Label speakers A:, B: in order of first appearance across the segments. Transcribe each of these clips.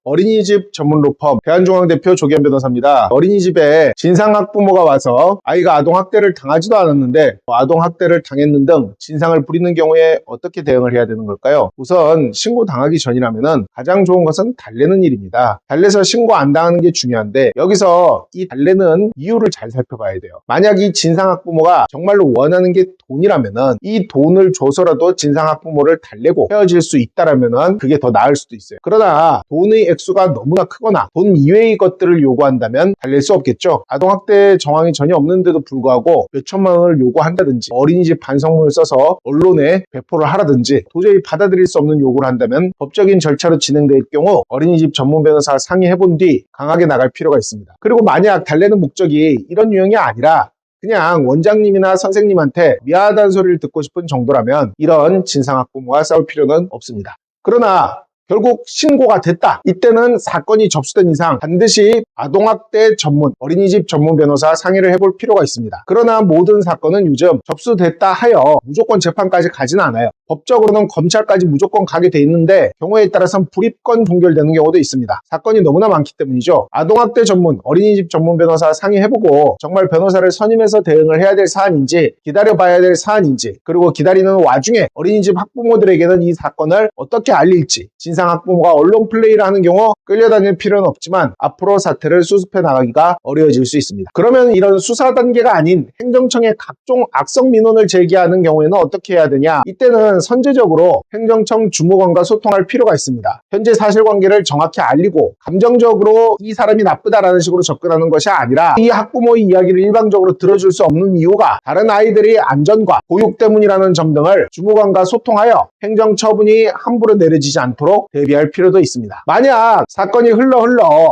A: 어린이집 전문 로펌 대한중앙대표 조기현 변호사입니다. 어린이집에 진상학부모가 와서 아이가 아동학대를 당하지도 않았는데 아동학대를 당했는 등 진상을 부리는 경우에 어떻게 대응을 해야 되는 걸까요? 우선 신고 당하기 전이라면 가장 좋은 것은 달래는 일입니다. 달래서 신고 안 당하는 게 중요한데 여기서 이 달래는 이유를 잘 살펴봐야 돼요. 만약 이 진상학부모가 정말로 원하는 게 돈이라면 이 돈을 줘서라도 진상학부모를 달래고 헤어질 수 있다라면 그게 더 나을 수도 있어요. 그러나 돈의 액수가 너무나 크거나 돈 이외의 것들을 요구한다면 달랠 수 없겠죠. 아동학대 정황이 전혀 없는데도 불구하고 몇천만 원을 요구한다든지 어린이집 반성문을 써서 언론에 배포를 하라든지 도저히 받아들일 수 없는 요구를 한다면 법적인 절차로 진행될 경우 어린이집 전문 변호사와 상의해본 뒤 강하게 나갈 필요가 있습니다. 그리고 만약 달래는 목적이 이런 유형이 아니라 그냥 원장님이나 선생님한테 미안하다는 소리를 듣고 싶은 정도라면 이런 진상학부모와 싸울 필요는 없습니다. 그러나 결국 신고가 됐다. 이때는 사건이 접수된 이상 반드시 아동학대 전문, 어린이집 전문 변호사 상의를 해볼 필요가 있습니다. 그러나 모든 사건은 요즘 접수됐다 하여 무조건 재판까지 가지는 않아요. 법적으로는 검찰까지 무조건 가게 돼 있는데 경우에 따라서는 불입건 종결되는 경우도 있습니다. 사건이 너무나 많기 때문이죠. 아동학대 전문, 어린이집 전문 변호사 상의해보고 정말 변호사를 선임해서 대응을 해야 될 사안인지 기다려봐야 될 사안인지 그리고 기다리는 와중에 어린이집 학부모들에게는 이 사건을 어떻게 알릴지 진상학부모가 언론 플레이를 하는 경우 끌려다닐 필요는 없지만 앞으로 사태를 수습해 나가기가 어려워질 수 있습니다. 그러면 이런 수사 단계가 아닌 행정청에 각종 악성 민원을 제기하는 경우에는 어떻게 해야 되냐? 이때는 선제적으로 행정청 주무관과 소통할 필요가 있습니다. 현재 사실관계를 정확히 알리고 감정적으로 이 사람이 나쁘다라는 식으로 접근하는 것이 아니라 이 학부모의 이야기를 일방적으로 들어줄 수 없는 이유가 다른 아이들의 안전과 보육 때문이라는 점 등을 주무관과 소통하여 행정처분이 함부로 내려지지 않도록 대비할 필요도 있습니다. 만약 사건이 흘러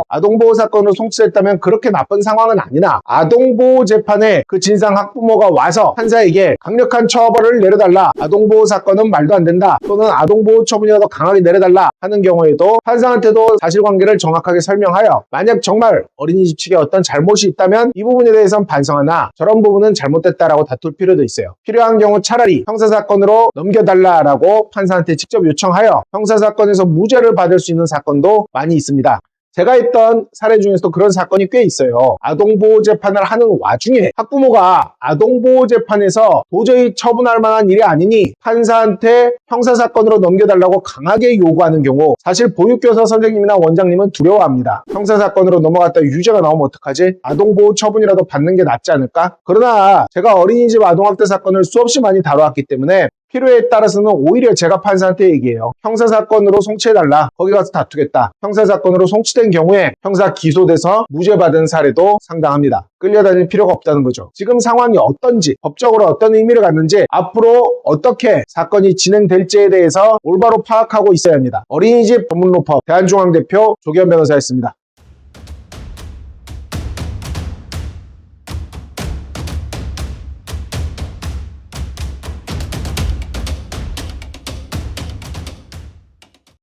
A: 아동보호 사건으로 송치됐다면 그렇게 나쁜 상황은 아니나 아동보호 재판에 그 진상 학부모가 와서 판사에게 강력한 처벌을 내려달라, 아동보호 사건은 말도 안 된다, 또는 아동보호 처분이라도 강하게 내려달라 하는 경우에도 판사한테도 사실관계를 정확하게 설명하여 만약 정말 어린이집 측에 어떤 잘못이 있다면 이 부분에 대해서는 반성하나 저런 부분은 잘못됐다라고 다툴 필요도 있어요. 필요한 경우 차라리 형사사건으로 넘겨달라라고 판사한테 직접 요청하여 형사사건에서 무죄를 받을 수 있는 사건도 많이 있습니다. 제가 했던 사례 중에서도 그런 사건이 꽤 있어요. 아동보호 재판을 하는 와중에 학부모가 아동보호 재판에서 도저히 처분할 만한 일이 아니니 판사한테 형사사건으로 넘겨달라고 강하게 요구하는 경우 사실 보육교사 선생님이나 원장님은 두려워합니다. 형사사건으로 넘어갔다 유죄가 나오면 어떡하지? 아동보호 처분이라도 받는 게 낫지 않을까? 그러나 제가 어린이집 아동학대 사건을 수없이 많이 다뤄왔기 때문에 필요에 따라서는 오히려 제가 판사한테 얘기해요. 형사사건으로 송치해달라. 거기 가서 다투겠다. 형사사건으로 송치된 경우에 형사 기소돼서 무죄받은 사례도 상당합니다. 끌려다닐 필요가 없다는 거죠. 지금 상황이 어떤지, 법적으로 어떤 의미를 갖는지, 앞으로 어떻게 사건이 진행될지에 대해서 올바로 파악하고 있어야 합니다. 어린이집 전문 로펌 대한중앙대표 조기현 변호사였습니다.